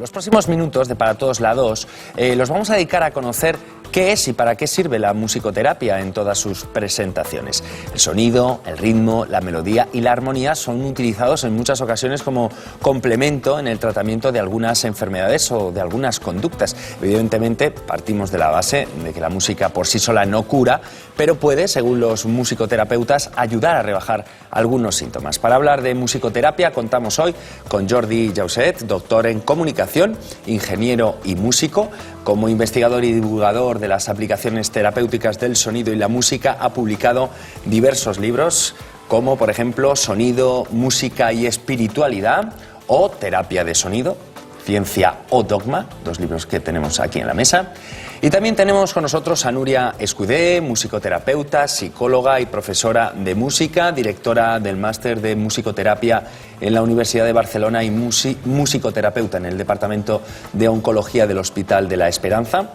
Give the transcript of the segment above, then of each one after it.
Los próximos minutos de Para Todos la 2 los vamos a dedicar a conocer qué es y para qué sirve la musicoterapia en todas sus presentaciones. El sonido, el ritmo, la melodía y la armonía son utilizados en muchas ocasiones como complemento en el tratamiento de algunas enfermedades o de algunas conductas. Evidentemente, partimos de la base de que la música por sí sola no cura, pero puede, según los musicoterapeutas, ayudar a rebajar algunos síntomas. Para hablar de musicoterapia contamos hoy con Jordi Jauset, doctor en comunicación, ingeniero y músico. Como investigador y divulgador de las aplicaciones terapéuticas del sonido y la música, ha publicado diversos libros, como por ejemplo Sonido, Música y Espiritualidad o Terapia de Sonido, Ciencia o Dogma, dos libros que tenemos aquí en la mesa. Y también tenemos con nosotros a Núria Escudé, musicoterapeuta, psicóloga y profesora de música, directora del máster de musicoterapia en la Universidad de Barcelona y musicoterapeuta en el Departamento de Oncología del Hospital de la Esperanza.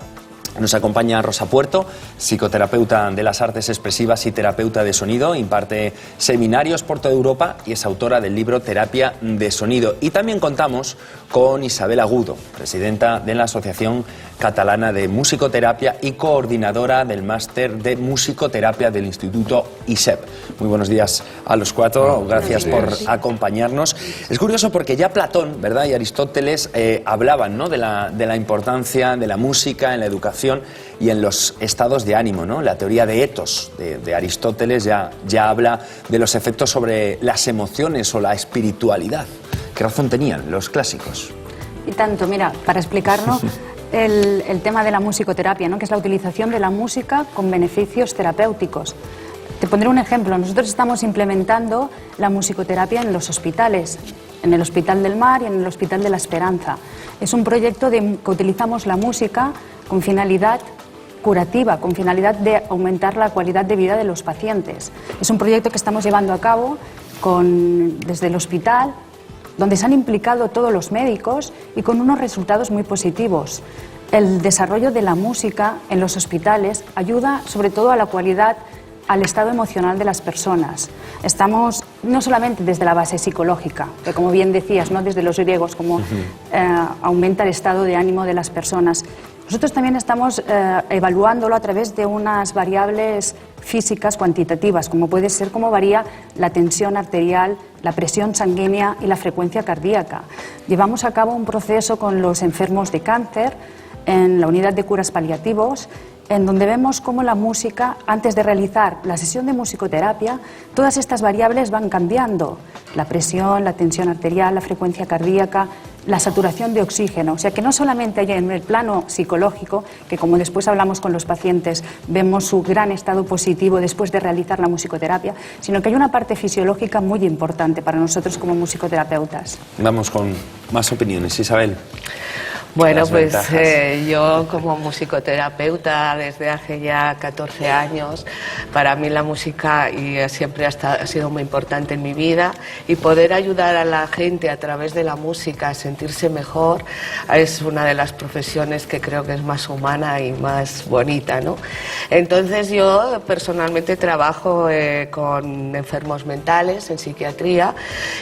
Nos acompaña Rosa Puerto, psicoterapeuta de las artes expresivas y terapeuta de sonido, imparte seminarios por toda Europa y es autora del libro Terapia de Sonido. Y también contamos con Isabel Agudo, presidenta de la Asociación Catalana de Musicoterapia y coordinadora del máster de musicoterapia del Instituto ISEP. Muy buenos días a los cuatro, gracias por acompañarnos. Es curioso porque ya Platón, ¿verdad?, y Aristóteles hablaban, ¿no?, de la importancia de la música en la educación y en los estados de ánimo, ¿no? La teoría de etos de Aristóteles ya habla de los efectos sobre las emociones o la espiritualidad. ¿Qué razón tenían los clásicos? Y tanto, mira, para explicarnos el tema de la musicoterapia, ¿no?, que es la utilización de la música con beneficios terapéuticos. Te pondré un ejemplo. Nosotros estamos implementando la musicoterapia en los hospitales, en el Hospital del Mar y en el Hospital de la Esperanza. Es un proyecto que utilizamos la música con finalidad curativa, con finalidad de aumentar la calidad de vida de los pacientes. Es un proyecto que estamos llevando a cabo desde el hospital, donde se han implicado todos los médicos y con unos resultados muy positivos. El desarrollo de la música en los hospitales ayuda sobre todo a la cualidad, al estado emocional de las personas. Estamos no solamente desde la base psicológica, que como bien decías, ¿no?, desde los griegos, cómo aumenta el estado de ánimo de las personas. Nosotros también estamos evaluándolo a través de unas variables físicas cuantitativas, como puede ser cómo varía la tensión arterial, la presión sanguínea y la frecuencia cardíaca. Llevamos a cabo un proceso con los enfermos de cáncer en la unidad de curas paliativos, en donde vemos cómo la música, antes de realizar la sesión de musicoterapia, todas estas variables van cambiando. La presión, la tensión arterial, la frecuencia cardíaca, la saturación de oxígeno. O sea que no solamente hay en el plano psicológico, que como después hablamos con los pacientes, vemos su gran estado positivo después de realizar la musicoterapia, sino que hay una parte fisiológica muy importante para nosotros como musicoterapeutas. Vamos con más opiniones. Isabel. Bueno, pues yo como musicoterapeuta desde hace ya 14 años, para mí la música siempre ha sido muy importante en mi vida, y poder ayudar a la gente a través de la música a sentirse mejor es una de las profesiones que creo que es más humana y más bonita, ¿no? Entonces yo personalmente trabajo con enfermos mentales en psiquiatría,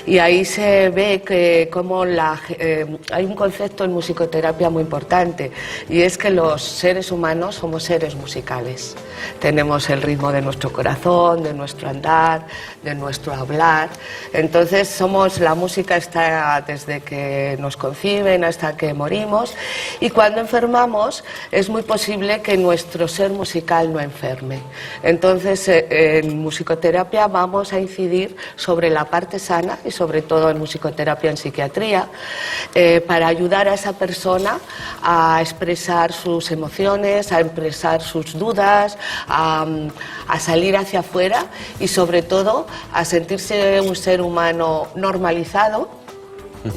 y ahí se ve que como hay un concepto en musicoterapia muy importante, y es que los seres humanos somos seres musicales. Tenemos el ritmo de nuestro corazón, de nuestro andar, de nuestro hablar. Entonces la música está desde que nos conciben hasta que morimos, y cuando enfermamos es muy posible que nuestro ser musical no enferme. Entonces en musicoterapia vamos a incidir sobre la parte sana, y sobre todo en musicoterapia en psiquiatría, para ayudar a esa persona a expresar sus emociones, a expresar sus dudas, a salir hacia afuera y sobre todo a sentirse un ser humano normalizado,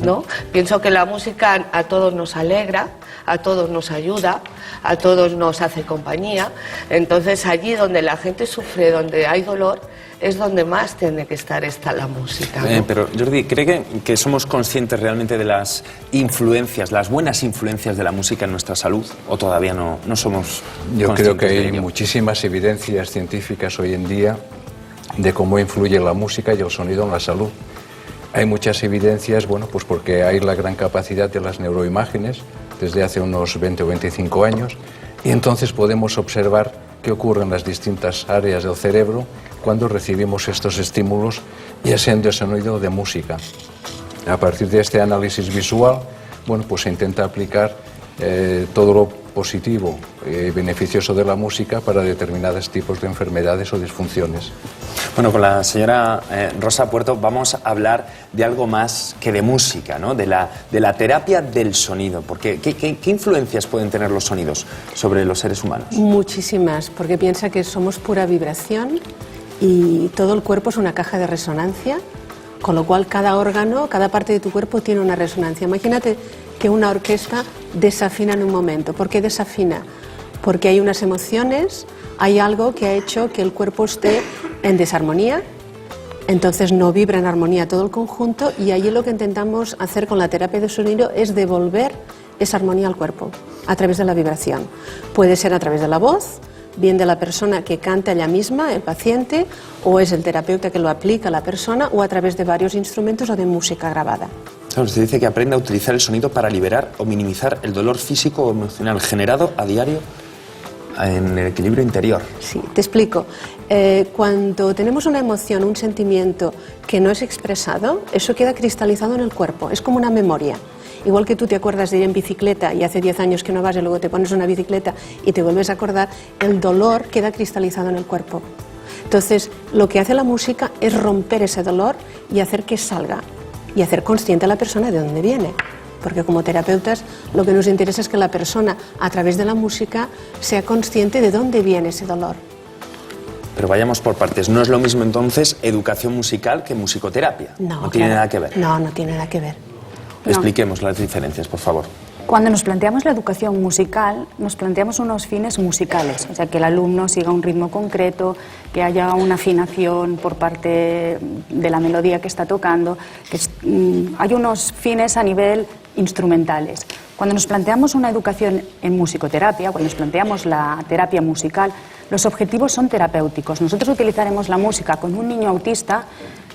¿no? Pienso que la música a todos nos alegra, a todos nos ayuda, a todos nos hace compañía. Entonces allí donde la gente sufre, donde hay dolor, es donde más tiene que estar la música, ¿no? Pero Jordi, ¿cree que somos conscientes realmente de las influencias, las buenas influencias de la música en nuestra salud? ¿O todavía no somos conscientes? Yo creo que hay muchísimas evidencias científicas hoy en día de cómo influye la música y el sonido en la salud. Hay muchas evidencias, bueno, pues porque hay la gran capacidad de las neuroimágenes desde hace unos 20 o 25 años, y entonces podemos observar qué ocurre en las distintas áreas del cerebro cuando recibimos estos estímulos, ya sean de sonido o de música. A partir de este análisis visual, bueno, pues se intenta aplicar todo lo positivo y beneficioso de la música para determinados tipos de enfermedades o disfunciones. Bueno, con la señora Rosa Puerto vamos a hablar de algo más que de música, ¿no? De la terapia del sonido. Porque, ¿qué influencias pueden tener los sonidos sobre los seres humanos? Muchísimas, porque piensa que somos pura vibración y todo el cuerpo es una caja de resonancia, con lo cual cada órgano, cada parte de tu cuerpo tiene una resonancia. Imagínate que una orquesta desafina en un momento. ¿Por qué desafina? Porque hay unas emociones, hay algo que ha hecho que el cuerpo esté en desarmonía, entonces no vibra en armonía todo el conjunto, y allí lo que intentamos hacer con la terapia de sonido es devolver esa armonía al cuerpo a través de la vibración. Puede ser a través de la voz, bien de la persona que canta ella misma, el paciente, o es el terapeuta que lo aplica a la persona, o a través de varios instrumentos o de música grabada. Claro, usted dice que aprende a utilizar el sonido para liberar o minimizar el dolor físico o emocional generado a diario en el equilibrio interior. Sí, te explico. Cuando tenemos una emoción, un sentimiento que no es expresado, eso queda cristalizado en el cuerpo, es como una memoria. Igual que tú te acuerdas de ir en bicicleta y hace 10 años que no vas y luego te pones una bicicleta y te vuelves a acordar, el dolor queda cristalizado en el cuerpo. Entonces, lo que hace la música es romper ese dolor y hacer que salga y hacer consciente a la persona de dónde viene. Porque como terapeutas lo que nos interesa es que la persona, a través de la música, sea consciente de dónde viene ese dolor. Pero vayamos por partes. ¿No es lo mismo entonces educación musical que musicoterapia? No tiene nada que ver. No, no tiene nada que ver. Expliquemos las diferencias, por favor. Cuando nos planteamos la educación musical, nos planteamos unos fines musicales, o sea, que el alumno siga un ritmo concreto, que haya una afinación por parte de la melodía que está tocando, que hay unos fines a nivel instrumentales. Cuando nos planteamos una educación en musicoterapia, cuando nos planteamos la terapia musical, los objetivos son terapéuticos. Nosotros utilizaremos la música con un niño autista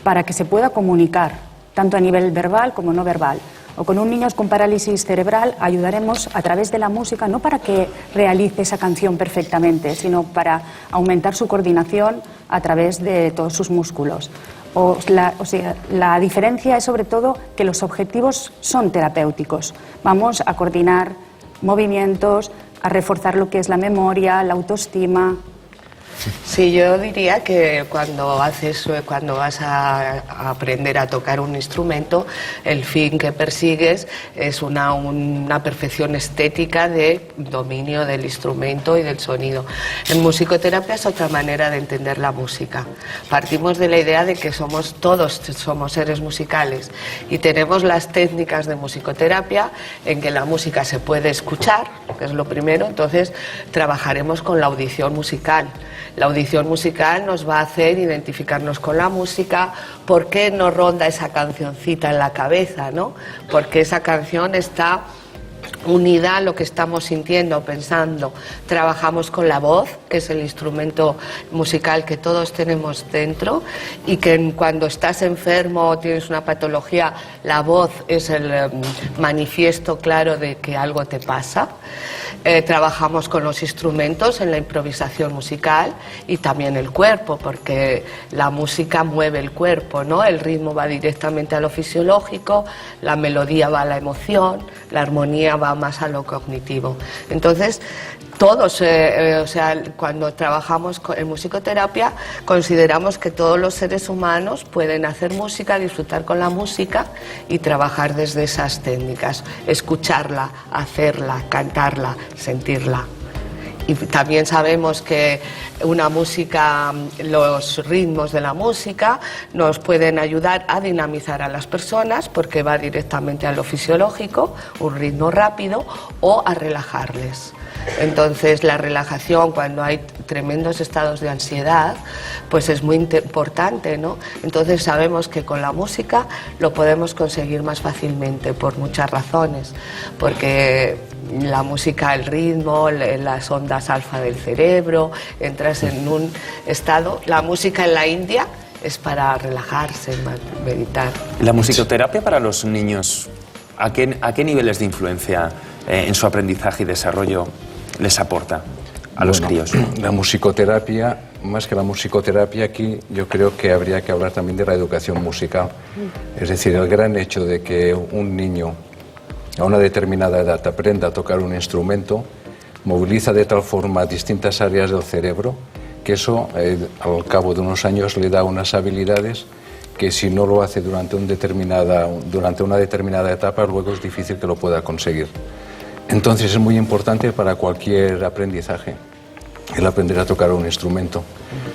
para que se pueda comunicar, tanto a nivel verbal como no verbal. O con un niño con parálisis cerebral ayudaremos a través de la música, no para que realice esa canción perfectamente, sino para aumentar su coordinación a través de todos sus músculos. La diferencia es sobre todo que los objetivos son terapéuticos. Vamos a coordinar movimientos, a reforzar lo que es la memoria, la autoestima. Sí, yo diría que cuando vas a aprender a tocar un instrumento, el fin que persigues es una perfección estética de dominio del instrumento y del sonido. En musicoterapia es otra manera de entender la música. Partimos de la idea de que todos somos seres musicales y tenemos las técnicas de musicoterapia en que la música se puede escuchar, que es lo primero, entonces trabajaremos con la audición musical. La audición musical nos va a hacer identificarnos con la música, por qué nos ronda esa cancioncita en la cabeza, ¿no? Porque esa canción está unida a lo que estamos sintiendo, pensando. Trabajamos con la voz, que es el instrumento musical que todos tenemos dentro, y que cuando estás enfermo o tienes una patología, la voz es el manifiesto claro de que algo te pasa. Trabajamos con los instrumentos en la improvisación musical y también el cuerpo, porque la música mueve el cuerpo, ¿no? El ritmo va directamente a lo fisiológico, la melodía va a la emoción, la armonía va más a lo cognitivo. Entonces, todos, cuando trabajamos en musicoterapia, consideramos que todos los seres humanos pueden hacer música, disfrutar con la música y trabajar desde esas técnicas, escucharla, hacerla, cantarla, sentirla. Y también sabemos que una música, los ritmos de la música nos pueden ayudar a dinamizar a las personas porque va directamente a lo fisiológico, un ritmo rápido, o a relajarles. Entonces la relajación cuando hay tremendos estados de ansiedad pues es muy importante, ¿no? Entonces sabemos que con la música lo podemos conseguir más fácilmente por muchas razones, porque la música, el ritmo, las ondas alfa del cerebro, entras en un estado. La música en la India es para relajarse, meditar. La musicoterapia para los niños, ¿a qué niveles de influencia en su aprendizaje y desarrollo les aporta a los críos? La musicoterapia, más que la musicoterapia, aquí yo creo que habría que hablar también de la educación musical. Es decir, el gran hecho de que un niño a una determinada edad aprenda a tocar un instrumento moviliza de tal forma distintas áreas del cerebro que eso al cabo de unos años le da unas habilidades que si no lo hace durante una determinada etapa luego es difícil que lo pueda conseguir. Entonces es muy importante para cualquier aprendizaje el aprender a tocar un instrumento.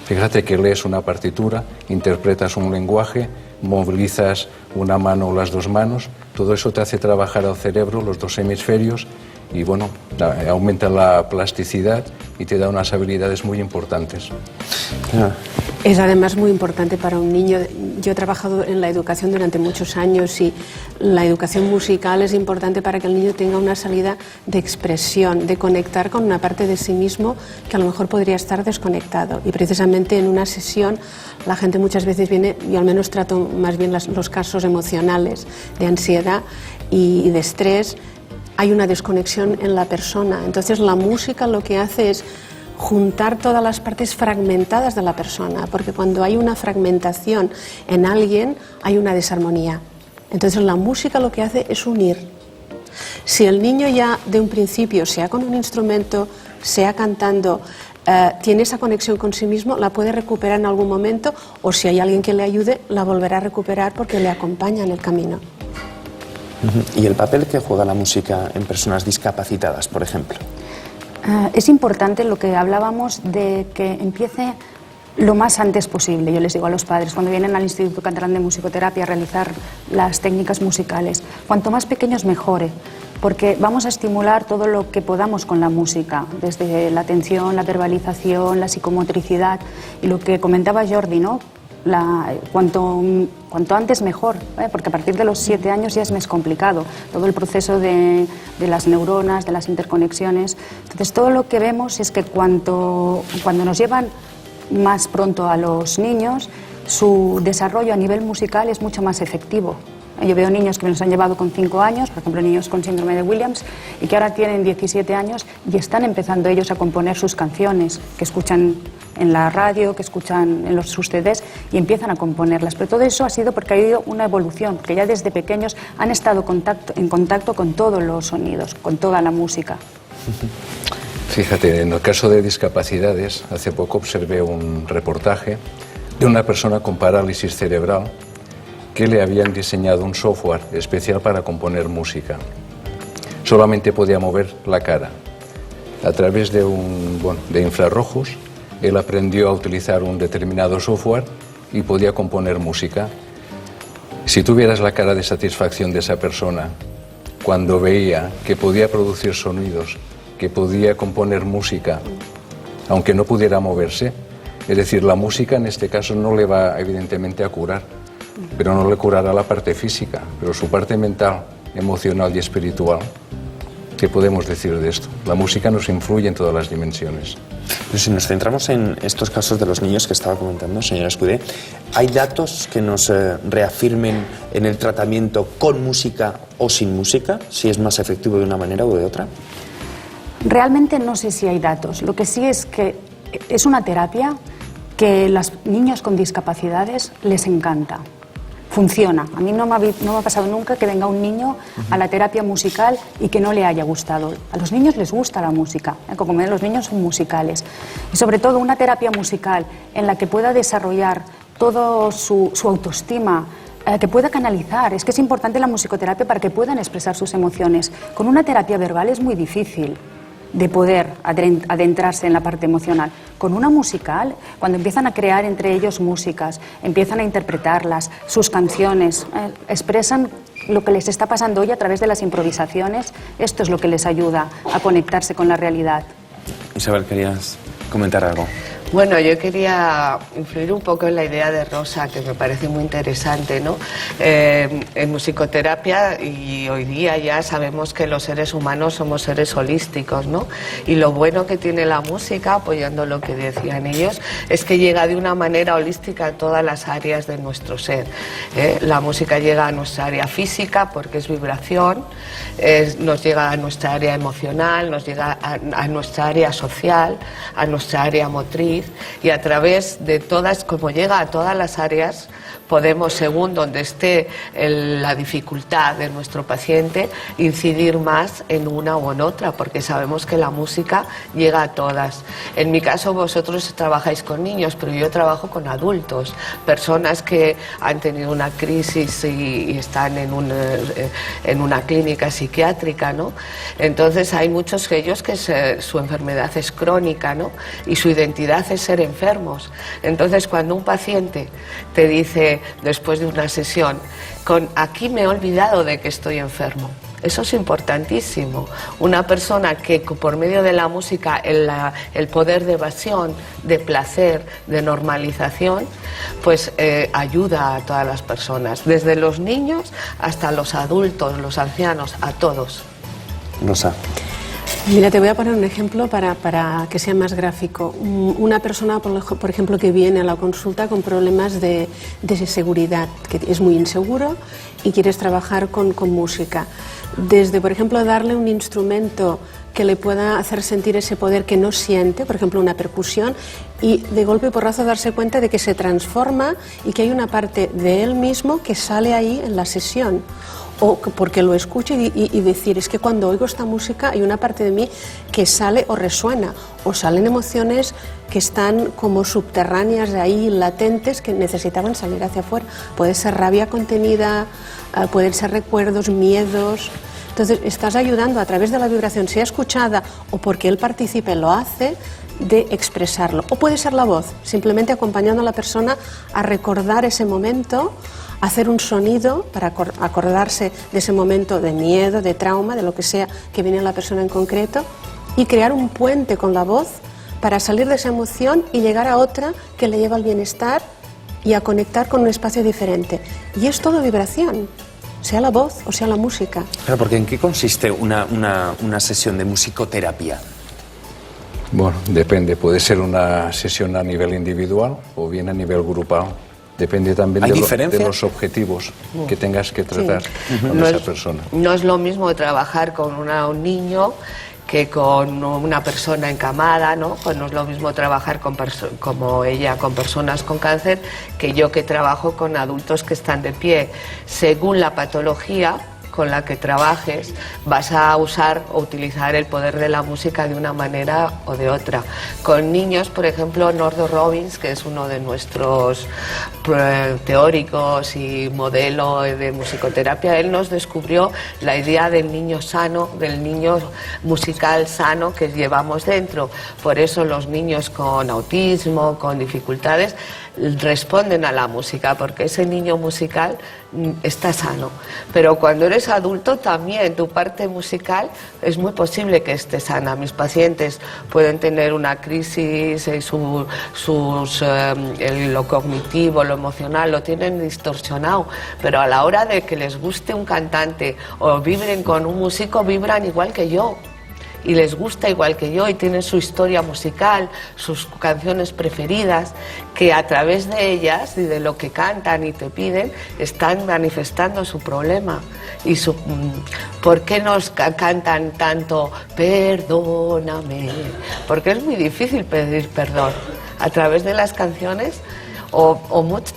Fíjate que lees una partitura, interpretas un lenguaje, movilizas una mano o las dos manos, todo eso te hace trabajar al cerebro, los dos hemisferios, y bueno, aumenta la plasticidad y te da unas habilidades muy importantes. Es además muy importante para un niño. Yo he trabajado en la educación durante muchos años y la educación musical es importante para que el niño tenga una salida de expresión, de conectar con una parte de sí mismo que a lo mejor podría estar desconectado. Y precisamente en una sesión la gente muchas veces viene, yo al menos trato más bien los casos emocionales de ansiedad y de estrés. Hay una desconexión en la persona. Entonces la música lo que hace es juntar todas las partes fragmentadas de la persona, porque cuando hay una fragmentación en alguien hay una desarmonía. Entonces la música lo que hace es unir. Si el niño ya de un principio, sea con un instrumento, sea cantando, tiene esa conexión con sí mismo, la puede recuperar en algún momento, o si hay alguien que le ayude, la volverá a recuperar porque le acompaña en el camino. ¿Y el papel que juega la música en personas discapacitadas, por ejemplo? Es importante lo que hablábamos de que empiece lo más antes posible. Yo les digo a los padres, cuando vienen al Instituto Catalán de Musicoterapia a realizar las técnicas musicales, cuanto más pequeños mejore, porque vamos a estimular todo lo que podamos con la música, desde la atención, la verbalización, la psicomotricidad, y lo que comentaba Jordi, ¿no? Cuanto antes mejor, porque a partir de los 7 años ya es más complicado, todo el proceso de las neuronas, de las interconexiones. Entonces todo lo que vemos es que cuando nos llevan más pronto a los niños, su desarrollo a nivel musical es mucho más efectivo. Yo veo niños que me los han llevado con 5 años, por ejemplo niños con síndrome de Williams, y que ahora tienen 17 años y están empezando ellos a componer sus canciones, que escuchan en la radio, que escuchan en sus CDs y empiezan a componerlas. Pero todo eso ha sido porque ha habido una evolución, que ya desde pequeños han estado en contacto con todos los sonidos, con toda la música. Fíjate, en el caso de discapacidades, hace poco observé un reportaje de una persona con parálisis cerebral que le habían diseñado un software especial para componer música. Solamente podía mover la cara. A través de infrarrojos, él aprendió a utilizar un determinado software y podía componer música. Si tuvieras la cara de satisfacción de esa persona cuando veía que podía producir sonidos, que podía componer música, aunque no pudiera moverse, es decir, la música en este caso no le va evidentemente a curar, pero no le curará la parte física, pero su parte mental, emocional y espiritual. ¿Qué podemos decir de esto? La música nos influye en todas las dimensiones. Pero si nos centramos en estos casos de los niños que estaba comentando, señora Escudé, ¿hay datos que nos reafirmen en el tratamiento con música o sin música? Si es más efectivo de una manera o de otra. Realmente no sé si hay datos. Lo que sí es que es una terapia que a los niños con discapacidades les encanta. Funciona. A mí no me ha pasado nunca que venga un niño a la terapia musical y que no le haya gustado. A los niños les gusta la música, como los niños son musicales. Y sobre todo una terapia musical en la que pueda desarrollar todo su autoestima, que pueda canalizar. Es que es importante la musicoterapia para que puedan expresar sus emociones. Con una terapia verbal es muy difícil de poder adentrarse en la parte emocional. Con una musical, cuando empiezan a crear entre ellos músicas, empiezan a interpretarlas, sus canciones, expresan lo que les está pasando hoy a través de las improvisaciones, esto es lo que les ayuda a conectarse con la realidad. Isabel, ¿querías comentar algo? Bueno, yo quería influir un poco en la idea de Rosa, que me parece muy interesante, ¿no? En musicoterapia, y hoy día ya sabemos que los seres humanos somos seres holísticos, ¿no? Y lo bueno que tiene la música, apoyando lo que decían ellos, es que llega de una manera holística a todas las áreas de nuestro ser. La música llega a nuestra área física porque es vibración, nos llega a nuestra área emocional, nos llega a nuestra área social, a nuestra área motriz, y a través de todas, como llega a todas las áreas, podemos, según donde esté la dificultad de nuestro paciente, incidir más en una o en otra, porque sabemos que la música llega a todas. En mi caso, vosotros trabajáis con niños, pero yo trabajo con adultos, personas que han tenido una crisis y están en una clínica psiquiátrica, ¿no? Entonces hay muchos de ellos que su enfermedad es crónica, ¿no? Y su identidad es ser enfermos. Entonces, cuando un paciente te dice, después de una sesión, aquí me he olvidado de que estoy enfermo. Eso es importantísimo. Una persona que por medio de la música, el poder de evasión, de placer, de normalización, pues ayuda a todas las personas, desde los niños hasta los adultos, los ancianos, a todos. Rosa. Mira, te voy a poner un ejemplo para que sea más gráfico. Una persona, por ejemplo, que viene a la consulta con problemas de seguridad, que es muy inseguro y quieres trabajar con música. Desde, por ejemplo, darle un instrumento que le pueda hacer sentir ese poder que no siente, por ejemplo, una percusión, y de golpe y porrazo darse cuenta de que se transforma y que hay una parte de él mismo que sale ahí en la sesión. O porque lo escuche y decir, es que cuando oigo esta música hay una parte de mí que sale o resuena, o salen emociones que están como subterráneas de ahí, latentes, que necesitaban salir hacia afuera. Puede ser rabia contenida, pueden ser recuerdos, miedos. Entonces estás ayudando a través de la vibración, sea escuchada o porque él participe, lo hace, de expresarlo. O puede ser la voz, simplemente acompañando a la persona a recordar ese momento, hacer un sonido para acordarse de ese momento de miedo, de trauma, de lo que sea que viene la persona en concreto, y crear un puente con la voz para salir de esa emoción y llegar a otra que le lleva al bienestar y a conectar con un espacio diferente. Y es todo vibración, sea la voz o sea la música. Claro, porque ¿en qué consiste una sesión de musicoterapia? Bueno, depende. Puede ser una sesión a nivel individual o bien a nivel grupal. Depende también de los objetivos que tengas que tratar con esa persona. No es lo mismo trabajar con un niño que con una persona encamada, ¿no? Pues no es lo mismo trabajar como ella con personas con cáncer que yo, que trabajo con adultos que están de pie. Según la patología con la que trabajes, vas a usar o utilizar el poder de la música de una manera o de otra. Con niños, por ejemplo, Nordo Robbins, que es uno de nuestros teóricos y modelo de musicoterapia, él nos descubrió la idea del niño sano, del niño musical sano que llevamos dentro. Por eso los niños con autismo, con dificultades, responden a la música, porque ese niño musical está sano. Pero cuando eres adulto también tu parte musical es muy posible que esté sana. Mis pacientes pueden tener una crisis, lo cognitivo, lo emocional lo tienen distorsionado, pero a la hora de que les guste un cantante o vibren con un músico, vibran igual que yo. Y les gusta igual que yo y tienen su historia musical, sus canciones preferidas, que a través de ellas y de lo que cantan y te piden están manifestando su problema. Y ¿por qué nos cantan tanto perdóname? Porque es muy difícil pedir perdón. A través de las canciones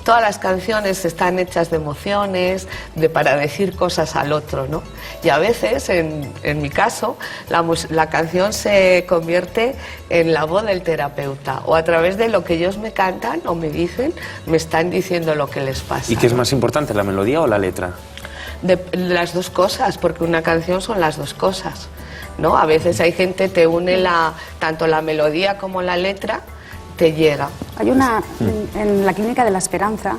todas las canciones están hechas de emociones, para decir cosas al otro, ¿no? Y a veces, en mi caso, la canción se convierte en la voz del terapeuta, o a través de lo que ellos me cantan o me dicen, me están diciendo lo que les pasa. ¿Y qué es más importante, la melodía o la letra? Las dos cosas, porque una canción son las dos cosas, ¿no? A veces hay gente que te une tanto la melodía como la letra, te llega. Hay en la Clínica de la Esperanza,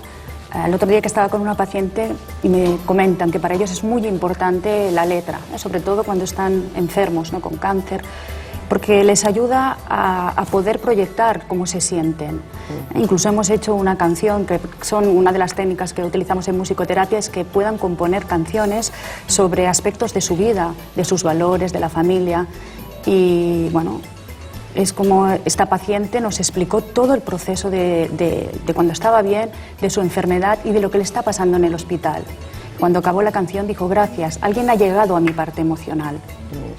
el otro día que estaba con una paciente y me comentan que para ellos es muy importante la letra, sobre todo cuando están enfermos, ¿no? Con cáncer. porque les ayuda a poder proyectar cómo se sienten. Incluso hemos hecho una canción, que son una de las técnicas que utilizamos en musicoterapia, es que puedan componer canciones sobre aspectos de su vida, de sus valores, de la familia. Y bueno, es como esta paciente nos explicó todo el proceso de cuando estaba bien, de su enfermedad y de lo que le está pasando en el hospital. Cuando acabó la canción dijo: gracias, alguien ha llegado a mi parte emocional.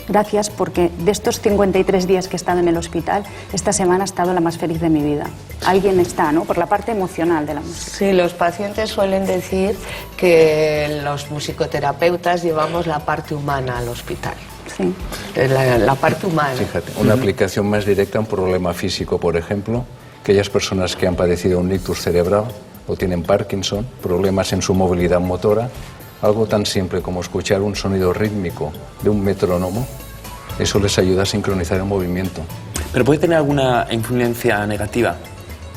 Gracias, porque de estos 53 días que he estado en el hospital, esta semana ha estado la más feliz de mi vida. Alguien está, ¿no?, por la parte emocional de la música. Sí, los pacientes suelen decir que los musicoterapeutas llevamos la parte humana al hospital. Sí. La parte humana. Fíjate, una aplicación más directa a un problema físico, por ejemplo, aquellas personas que han padecido un ictus cerebral o tienen Parkinson, problemas en su movilidad motora, algo tan simple como escuchar un sonido rítmico de un metrónomo, eso les ayuda a sincronizar el movimiento. ¿Pero puede tener alguna influencia negativa?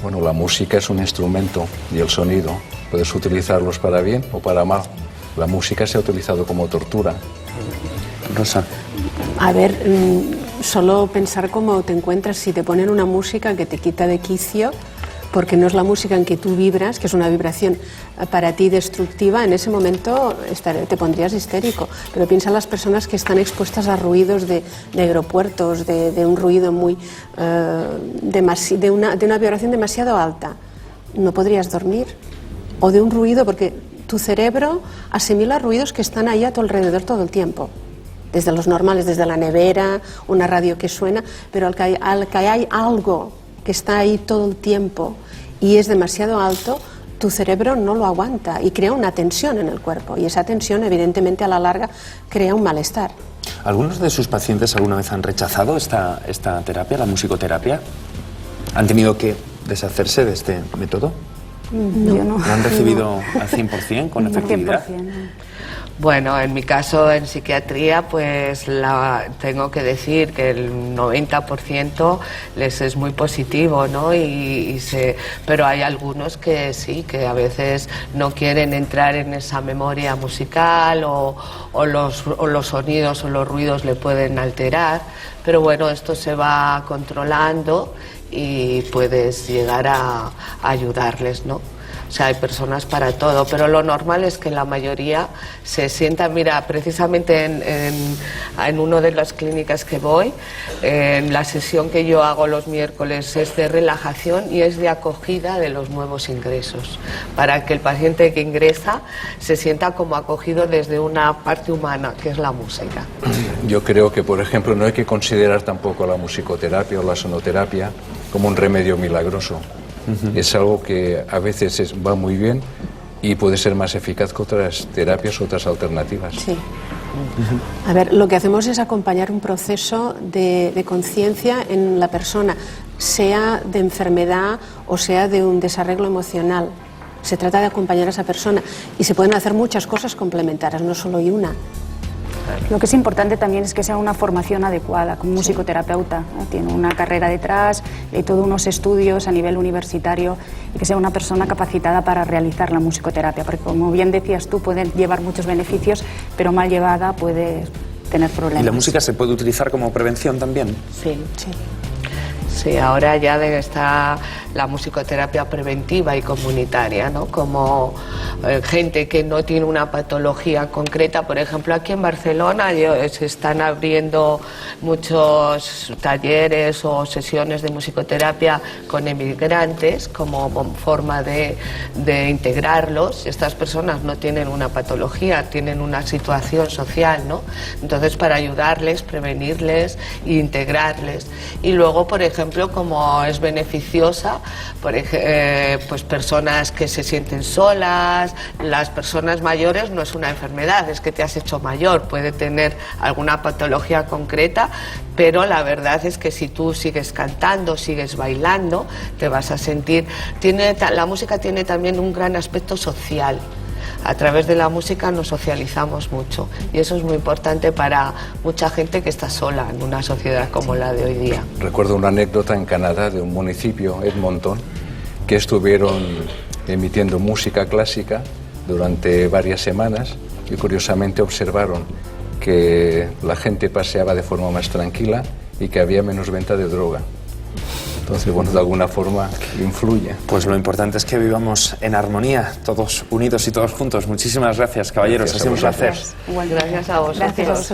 Bueno, la música es un instrumento y el sonido, puedes utilizarlos para bien o para mal. La música se ha utilizado como tortura. Rosa. A ver, solo pensar cómo te encuentras si te ponen una música que te quita de quicio, porque no es la música en que tú vibras, que es una vibración para ti destructiva, en ese momento te pondrías histérico. Pero piensa en las personas que están expuestas a ruidos de aeropuertos, de un ruido muy de una vibración demasiado alta. No podrías dormir. O de un ruido, porque tu cerebro asimila ruidos que están ahí a tu alrededor todo el tiempo. Desde los normales, desde la nevera, una radio que suena, pero al que hay algo que está ahí todo el tiempo y es demasiado alto, tu cerebro no lo aguanta y crea una tensión en el cuerpo, y esa tensión evidentemente a la larga crea un malestar. ¿Algunos de sus pacientes alguna vez han rechazado esta terapia, la musicoterapia? ¿Han tenido que deshacerse de este método? No. Yo no. ¿Lo han recibido al 100% con efectividad? 100%, no. Bueno, en mi caso en psiquiatría, pues tengo que decir que el 90% les es muy positivo, ¿no? Pero hay algunos que sí, que a veces no quieren entrar en esa memoria musical o los sonidos o los ruidos le pueden alterar, pero bueno, esto se va controlando y puedes llegar a ayudarles, ¿no? O sea, hay personas para todo, pero lo normal es que la mayoría se sientan. Mira, precisamente en una de las clínicas que voy, en la sesión que yo hago los miércoles es de relajación y es de acogida de los nuevos ingresos, para que el paciente que ingresa se sienta como acogido desde una parte humana, que es la música. Yo creo que, por ejemplo, no hay que considerar tampoco la musicoterapia o la sonoterapia como un remedio milagroso. Es algo que a veces va muy bien y puede ser más eficaz que otras terapias, otras alternativas. Sí. A ver, lo que hacemos es acompañar un proceso de conciencia en la persona, sea de enfermedad o sea de un desarreglo emocional. Se trata de acompañar a esa persona y se pueden hacer muchas cosas complementarias, no solo hay una. Lo que es importante también es que sea una formación adecuada, como musicoterapeuta, ¿no? Tiene una carrera detrás y todos unos estudios a nivel universitario, y que sea una persona capacitada para realizar la musicoterapia, porque como bien decías tú, puede llevar muchos beneficios, pero mal llevada puede tener problemas. ¿Y la música se puede utilizar como prevención también? Sí, sí. Sí, ahora ya está la musicoterapia preventiva y comunitaria, ¿no? Como gente que no tiene una patología concreta. Por ejemplo, aquí en Barcelona se están abriendo muchos talleres o sesiones de musicoterapia con emigrantes como forma de integrarlos. Estas personas no tienen una patología, tienen una situación social, ¿no? Entonces, para ayudarles, prevenirles e integrarles. Y luego, por ejemplo, como es beneficiosa, pues personas que se sienten solas, las personas mayores no es una enfermedad, es que te has hecho mayor, puede tener alguna patología concreta, pero la verdad es que si tú sigues cantando, sigues bailando, te vas a sentir. La música tiene también un gran aspecto social. A través de la música nos socializamos mucho y eso es muy importante para mucha gente que está sola en una sociedad como la de hoy día. Recuerdo una anécdota en Canadá de un municipio, Edmonton, que estuvieron emitiendo música clásica durante varias semanas y curiosamente observaron que la gente paseaba de forma más tranquila y que había menos venta de droga. Entonces, bueno, de alguna forma influye. Pues lo importante es que vivamos en armonía, todos unidos y todos juntos. Muchísimas gracias, caballeros. Ha sido un placer. Gracias a vosotros. Gracias a vosotros.